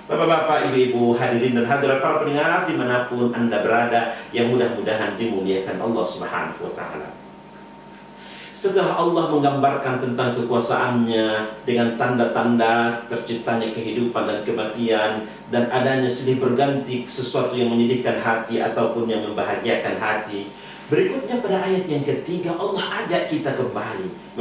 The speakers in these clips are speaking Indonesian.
Bapak-bapak, ibu-ibu, hadirin dan hadirat para pendengar dimanapun Anda berada, yang mudah-mudahan dimuliakan Allah Subhanahu wa Ta'ala. Setelah Allah menggambarkan tentang kekuasaannya dengan tanda-tanda terciptanya kehidupan dan kematian, dan adanya silih berganti sesuatu yang menyedihkan hati ataupun yang membahagiakan hati, berikutnya pada ayat yang ketiga Allah ajak kita kembali.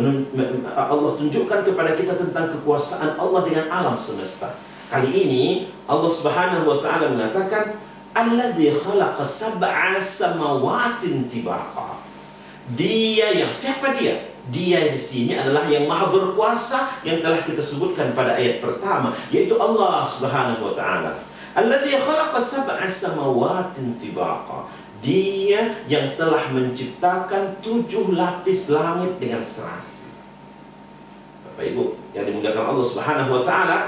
Allah tunjukkan kepada kita tentang kekuasaan Allah dengan alam semesta. Kali ini Allah Subhanahu wa Ta'ala mengatakan, alladzi khalaqa sab'a samawatin tibaqa. Dia yang, siapa dia? Dia di sini adalah yang maha berkuasa yang telah kita sebutkan pada ayat pertama, yaitu Allah Subhanahu wa Ta'ala. Alladzi khalaqa sab'a samawatin tibaqa. Dia yang telah menciptakan 7 lapis langit dengan serasi. Bapak Ibu yang dimuliakan Allah Subhanahu wa Ta'ala,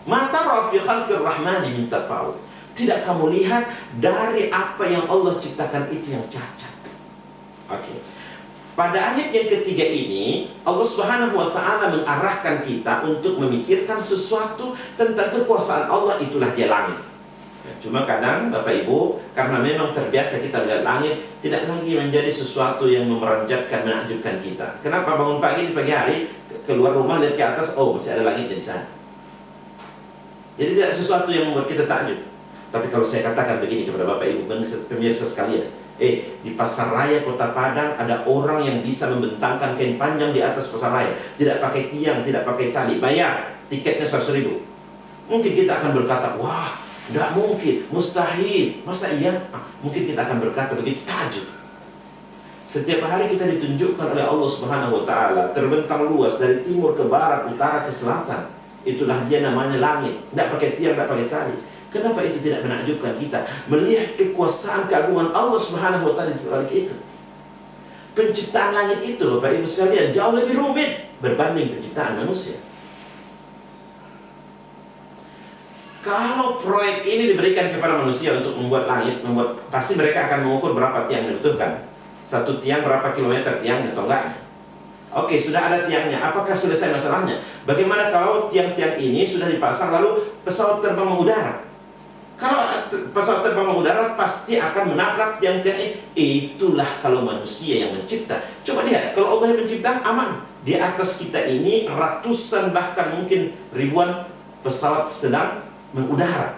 ma tara fi khalqir rahmani min tafawut. Tidak kamu lihat dari apa yang Allah ciptakan itu yang cacat. Oke. Pada ayat yang ketiga ini Allah Subhanahu wa Ta'ala mengarahkan kita untuk memikirkan sesuatu tentang kekuasaan Allah, itulah dia langit. Cuma kadang Bapak Ibu, karena memang terbiasa kita melihat langit, tidak lagi menjadi sesuatu yang memeranjatkan, menakjubkan kita. Kenapa bangun pagi di pagi hari, keluar rumah lihat ke atas, oh masih ada langit di sana. Jadi tidak sesuatu yang membuat kita takjub. Tapi kalau saya katakan begini kepada Bapak Ibu pemirsa sekalian, di pasar raya Kota Padang ada orang yang bisa membentangkan kain panjang di atas pasar raya, tidak pakai tiang, tidak pakai tali, bayar tiketnya 100.000. Mungkin kita akan berkata, wah, tidak mungkin, mustahil, masa iya? Mungkin kita akan berkata begitu, takjub. Setiap hari kita ditunjukkan oleh Allah Subhanahu wa Ta'ala terbentang luas dari timur ke barat, utara ke selatan. Itulah dia namanya langit. Tidak pakai tiang, tidak pakai tali. Kenapa itu tidak menakjubkan kita? Melihat kekuasaan keagungan Allah Subhanahu wa Ta'ala di balik itu. Penciptaan langit itu, Bapak Ibu sekalian, jauh lebih rumit berbanding penciptaan manusia. Kalau proyek ini diberikan kepada manusia untuk membuat langit, pasti mereka akan mengukur berapa tiang yang dibutuhkan. Satu tiang berapa kilometer tiangnya atau enggak? Oke, sudah ada tiangnya. Apakah selesai masalahnya? Bagaimana kalau tiang-tiang ini sudah dipasang lalu pesawat terbang mengudara? Kalau pesawat terbang mengudara pasti akan menabrak tiang-tiang ini. Itulah kalau manusia yang mencipta. Coba lihat, kalau Allah yang mencipta, aman. Di atas kita ini ratusan bahkan mungkin ribuan pesawat sedang mengudara.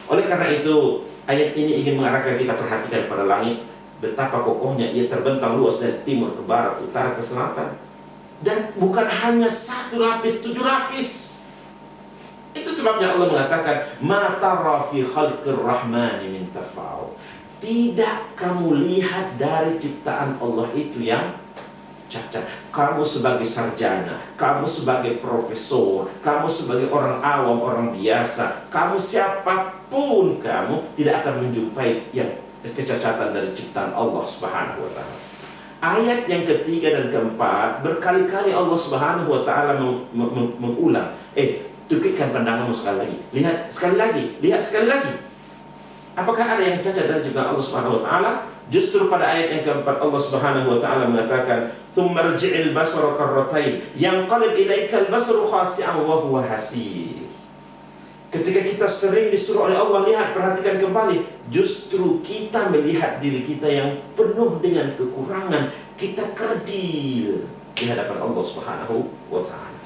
Oleh karena itu, ayat ini ingin mengarahkan kita perhatikan pada langit. Betapa kokohnya ia terbentang luas dari timur ke barat, utara ke selatan. Dan bukan hanya 1 lapis, 7 lapis. Itu sebabnya Allah mengatakan, ma tara fi khalqir rahmani min tafawut. Tidak kamu lihat dari ciptaan Allah itu yang cacat. Kamu sebagai sarjana, kamu sebagai profesor, kamu sebagai orang awam, orang biasa, kamu siapapun kamu tidak akan menjumpai yang kecacatan dari ciptaan Allah Subhanahu wa Ta'ala. Ayat yang ketiga dan keempat berkali-kali Allah Subhanahu wa Ta'ala mengulang, tukikkan pandanganmu sekali lagi, lihat sekali lagi, lihat sekali lagi. Apakah ada yang cacat dari ciptaan Allah Subhanahu wa Ta'ala? Justru pada ayat yang keempat Allah Subhanahu wa Ta'ala mengatakan, "Tsumma rji'il basara karratain, yanqalib ilaikal basaru khasi'an wa huwa hasir." Ketika kita sering disuruh oleh Allah, lihat, perhatikan kembali, justru kita melihat diri kita yang penuh dengan kekurangan, kita kerdil di hadapan Allah Subhanahu wa Ta'ala.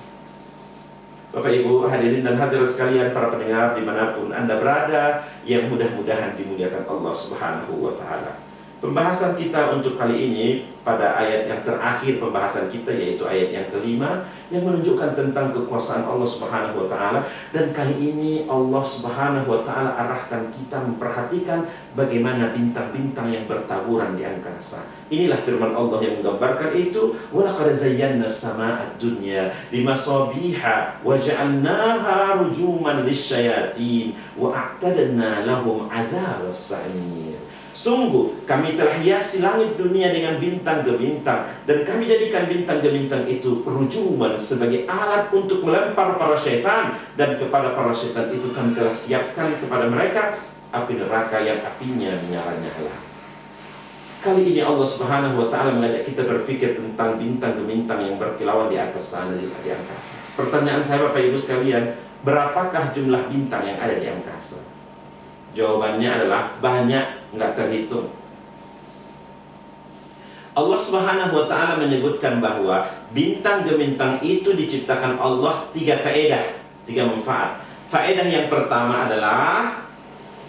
Bapak Ibu hadirin dan hadirat sekalian, para pendengar dimanapun Anda berada, yang mudah-mudahan dimuliakan Allah Subhanahu wa Ta'ala. Pembahasan kita untuk kali ini pada ayat yang terakhir pembahasan kita, yaitu ayat yang kelima, yang menunjukkan tentang kekuasaan Allah Subhanahu wa Ta'ala. Dan kali ini Allah Subhanahu wa Ta'ala arahkan kita memperhatikan bagaimana bintang-bintang yang bertaburan di angkasa. Inilah firman Allah yang menggambarkan itu, walaqad zayyana as-samaa'a ad-dunya bimasabiha wa ja'alnaha rujuman lisyayatin wa a'tadna lahum 'adzabas sa'ir. Sungguh kami telah hiasi langit dunia dengan bintang gemintang, dan kami jadikan bintang gemintang itu rujuman sebagai alat untuk melempar para syaitan, dan kepada para syaitan itu kami telah siapkan kepada mereka api neraka yang apinya menyala-nyala. Kali ini Allah Subhanahu wa Ta'ala mengajak kita berpikir tentang bintang gemintang yang berkilauan di atas sana, di angkasa. Pertanyaan saya Bapak Ibu sekalian, berapakah jumlah bintang yang ada di angkasa? Jawabannya adalah banyak, nggak terhitung. Allah Subhanahu wa Ta'ala menyebutkan bahwa bintang gemintang itu diciptakan Allah 3 faedah, 3 manfaat. Faedah yang pertama adalah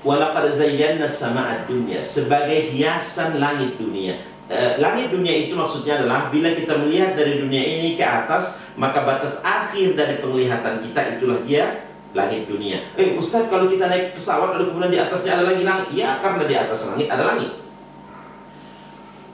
walaqad zayyana sama'ad dunya, sebagai hiasan langit dunia. Langit dunia itu maksudnya adalah bila kita melihat dari dunia ini ke atas, maka batas akhir dari penglihatan kita itulah dia langit dunia. Ustaz, kalau kita naik pesawat lalu kemudian di atasnya ada lagi langit. Ya, karena di atas langit ada langit.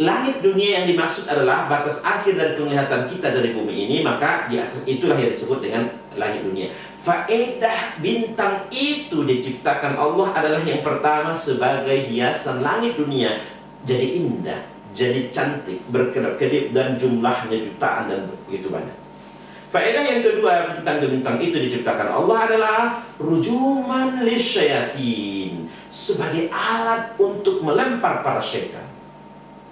Langit dunia yang dimaksud adalah batas akhir dari penglihatan kita dari bumi ini, maka di atas itulah yang disebut dengan langit dunia. Faedah bintang itu diciptakan Allah adalah yang pertama sebagai hiasan langit dunia. Jadi indah, jadi cantik, berkedip-kedip, dan jumlahnya jutaan dan begitu banyak. Faedah yang kedua bintang-bintang itu diciptakan Allah adalah rujuman lisyayatin, sebagai alat untuk melempar para syaitan.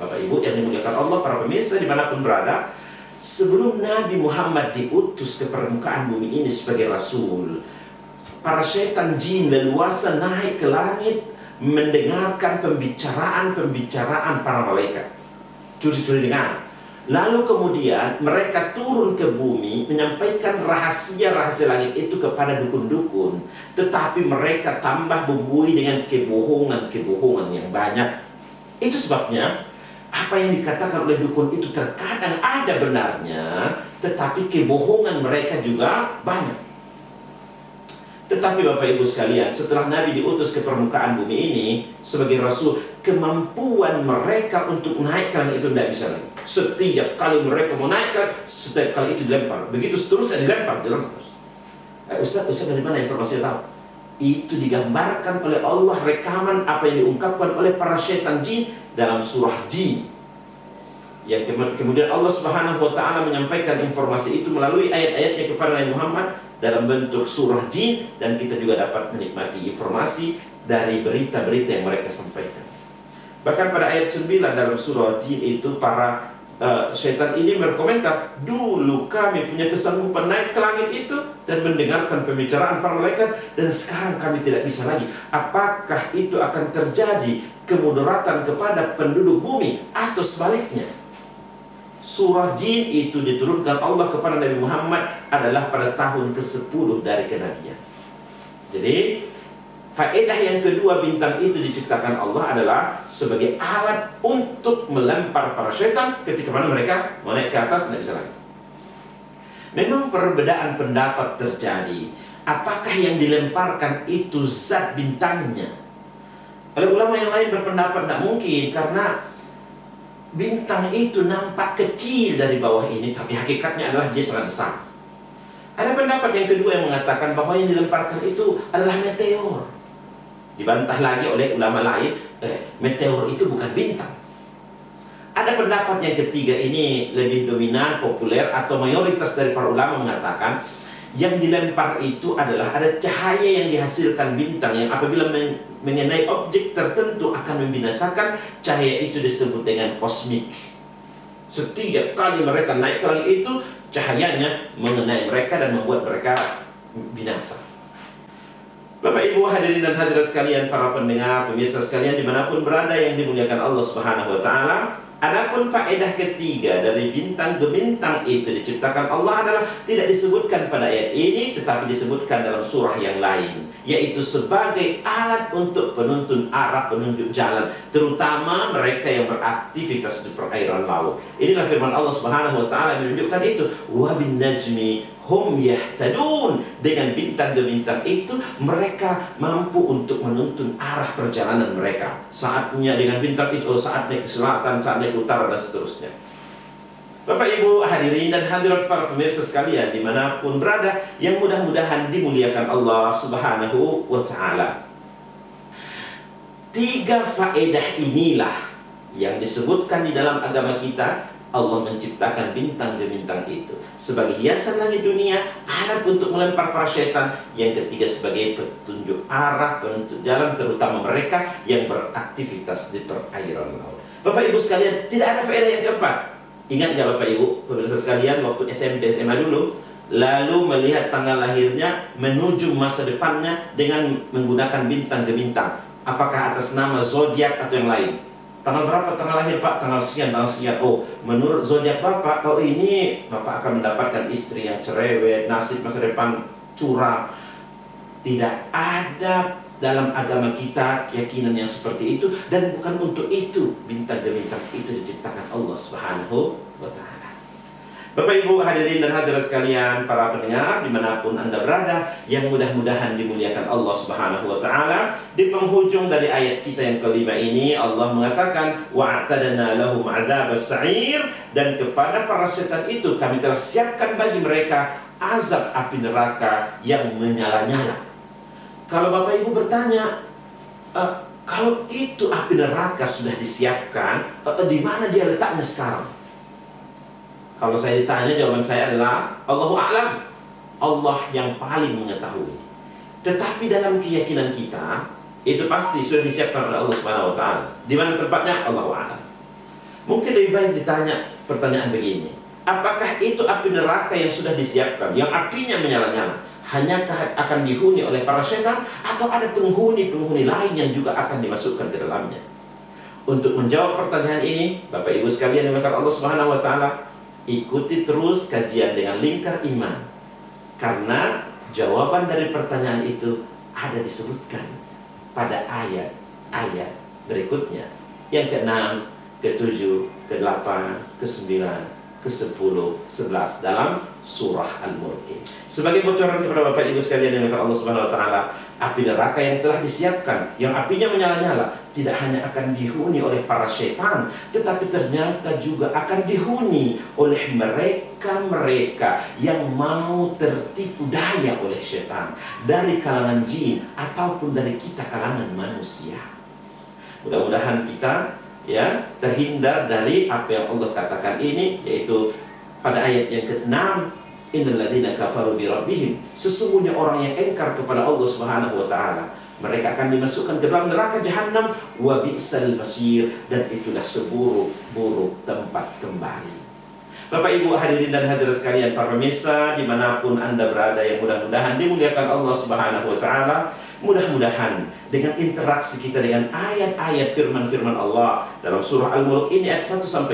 Bapak Ibu yang dimuliakan Allah, para pemirsa dimanapun berada, sebelum Nabi Muhammad diutus ke permukaan bumi ini sebagai Rasul, para syaitan jin leluasa naik ke langit mendengarkan pembicaraan para malaikat, curi-curi dengar. Lalu kemudian mereka turun ke bumi menyampaikan rahasia-rahasia langit itu kepada dukun-dukun. Tetapi mereka tambah bumbui dengan kebohongan-kebohongan yang banyak. Itu sebabnya apa yang dikatakan oleh dukun itu terkadang ada benarnya, tetapi kebohongan mereka juga banyak. Tetapi Bapak Ibu sekalian, setelah Nabi diutus ke permukaan bumi ini sebagai Rasul, kemampuan mereka untuk naik ke langit itu tidak bisa lagi. Setiap kali mereka mau naik, setiap kali itu dilempar. Begitu seterusnya dilempar terus. Ustaz dari mana informasinya tahu? Itu digambarkan oleh Allah, rekaman apa yang diungkapkan oleh para syaitan jin dalam surah Jin. Yang kemudian Allah Subhanahu wa Ta'ala menyampaikan informasi itu melalui ayat-ayatnya kepada Nabi Muhammad dalam bentuk surah Jin, dan kita juga dapat menikmati informasi dari berita-berita yang mereka sampaikan. Bahkan pada ayat 9 dalam surah Jin itu para syaitan ini berkomentar, dulu kami punya kesanggupan naik ke langit itu dan mendengarkan pembicaraan para malaikat, dan sekarang kami tidak bisa lagi. Apakah itu akan terjadi kemudaratan kepada penduduk bumi atau sebaliknya? Surah Jin itu diturunkan Allah kepada Nabi Muhammad adalah pada tahun ke-10 dari kenabian. Jadi faedah yang kedua bintang itu diciptakan Allah adalah sebagai alat untuk melempar para syaitan ketika mana mereka mau naik ke atas, tidak bisa lagi. Memang perbedaan pendapat terjadi. Apakah yang dilemparkan itu zat bintangnya? Oleh ulama yang lain berpendapat tidak mungkin, karena bintang itu nampak kecil dari bawah ini, tapi hakikatnya adalah dia sangat besar. Ada pendapat yang kedua yang mengatakan bahwa yang dilemparkan itu adalah meteor. Dibantah lagi oleh ulama lain, meteor itu bukan bintang. Ada pendapat yang ketiga, ini lebih dominan, populer, atau mayoritas dari para ulama mengatakan yang dilempar itu adalah ada cahaya yang dihasilkan bintang yang apabila mengenai objek tertentu akan membinasakan. Cahaya itu disebut dengan kosmik. Setiap kali mereka naik ke langit itu, cahayanya mengenai mereka dan membuat mereka binasa. Bapak Ibu hadirin dan hadirat sekalian, para pendengar, pemirsa sekalian dimanapun berada yang dimuliakan Allah Subhanahu wa Ta'ala, adapun faedah ketiga dari bintang gemintang itu diciptakan Allah adalah tidak disebutkan pada ayat ini, tetapi disebutkan dalam surah yang lain, yaitu sebagai alat untuk penuntun arah, penunjuk jalan, terutama mereka yang beraktivitas di perairan laut. Inilah firman Allah Subhanahu wa Ta'ala yang menunjukkan itu, wa bin najmi hum yahtadun. Dengan bintang gemintang itu mereka mampu untuk menuntun arah perjalanan mereka. Saatnya dengan bintang itu, saatnya ke selatan, saatnya ke utara, dan seterusnya. Bapak Ibu hadirin dan hadirat para pemirsa sekalian dimanapun berada yang mudah-mudahan dimuliakan Allah Subhanahu wa Ta'ala, 3 faedah inilah yang disebutkan di dalam agama kita. Allah menciptakan bintang gemintang itu sebagai hiasan langit dunia, alat untuk melempar para syaitan. Yang ketiga sebagai petunjuk arah, penunjuk jalan, terutama mereka yang beraktivitas di perairan laut. Bapak Ibu sekalian, tidak ada faedah yang keempat. Ingat nggak Bapak Ibu, pemirsa sekalian, waktu SMP SMA dulu, lalu melihat tanggal lahirnya menuju masa depannya dengan menggunakan bintang ke bintang. Apakah atas nama zodiak atau yang lain? Tanggal berapa tanggal lahir Pak? Tanggal sekian, tanggal sekian. Oh, menurut zodiak Bapak, oh ini Bapak akan mendapatkan istri yang cerewet, nasib masa depan curang. Tidak ada dalam agama kita keyakinan yang seperti itu, dan bukan untuk itu bintang ke bintang itu diciptakan Allah Subhanahu wa Ta'ala. Bapak Ibu hadirin dan hadirat sekalian, para pendengar dimanapun Anda berada, yang mudah-mudahan dimuliakan Allah Subhanahu wa Ta'ala. Di penghujung dari ayat kita yang kelima ini, Allah mengatakan wa'tadna lahum adzabas sa'ir, dan kepada para setan itu kami telah siapkan bagi mereka azab api neraka yang menyala-nyala. Kalau Bapak Ibu bertanya, kalau itu api neraka sudah disiapkan, di mana dia letaknya sekarang? Kalau saya ditanya, jawaban saya adalah Allahu a'lam. Allah yang paling mengetahui. Tetapi dalam keyakinan kita, itu pasti sudah disiapkan oleh Allah Subhanahu wa Ta'ala. Di mana tempatnya? Allahu a'lam. Mungkin lebih baik ditanya pertanyaan begini, apakah itu api neraka yang sudah disiapkan, yang apinya menyala-nyala, hanyakah akan dihuni oleh para setan, atau ada penghuni-penghuni lain yang juga akan dimasukkan ke dalamnya? Untuk menjawab pertanyaan ini, Bapak Ibu sekalian yang dimuliakan Allah Subhanahu wa Ta'ala, ikuti terus kajian dengan Lingkar Iman, karena jawaban dari pertanyaan itu ada disebutkan pada ayat-ayat berikutnya, yang ke-6, ke-7, ke-8, ke-9, ke-10, 11 dalam surah Al-Mulk. Sebagai bocoran kepada Bapak Ibu sekalian yang dimuliakan Allah Subhanahu wa Ta'ala, api neraka yang telah disiapkan, yang apinya menyala-nyala, tidak hanya akan dihuni oleh para setan, tetapi ternyata juga akan dihuni oleh mereka-mereka yang mau tertipu daya oleh setan, dari kalangan jin ataupun dari kita kalangan manusia. Mudah-mudahan kita terhindar dari apa yang Allah katakan ini, yaitu pada ayat yang ke-6, innal ladzina kafaru bi rabbihim, sesungguhnya orang yang engkar kepada Allah Subhanahu wa Ta'ala, mereka akan dimasukkan ke dalam neraka jahanam, wa bi'sal masir, dan itulah seburuk-buruk tempat kembali. Bapak Ibu hadirin dan hadirat sekalian, para pemirsa dimanapun Anda berada, yang mudah-mudahan dimuliakan Allah Subhanahu wa Ta'ala. Mudah-mudahan dengan interaksi kita dengan ayat-ayat firman-firman Allah dalam surah Al-Mulk ini ayat 1-5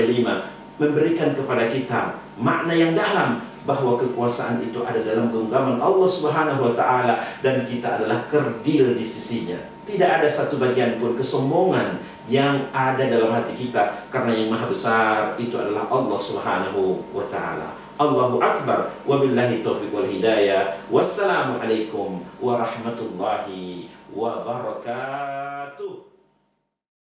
memberikan kepada kita makna yang dalam, bahwa kekuasaan itu ada dalam genggaman Allah Subhanahu wa Ta'ala, dan kita adalah kerdil di sisinya. Tidak ada satu bagian pun kesombongan yang ada dalam hati kita, karena yang maha besar itu adalah Allah Subhanahu wa Ta'ala. Allahu Akbar, wabillahi taufiq wal hidayah. Wassalamualaikum warahmatullahi wabarakatuh.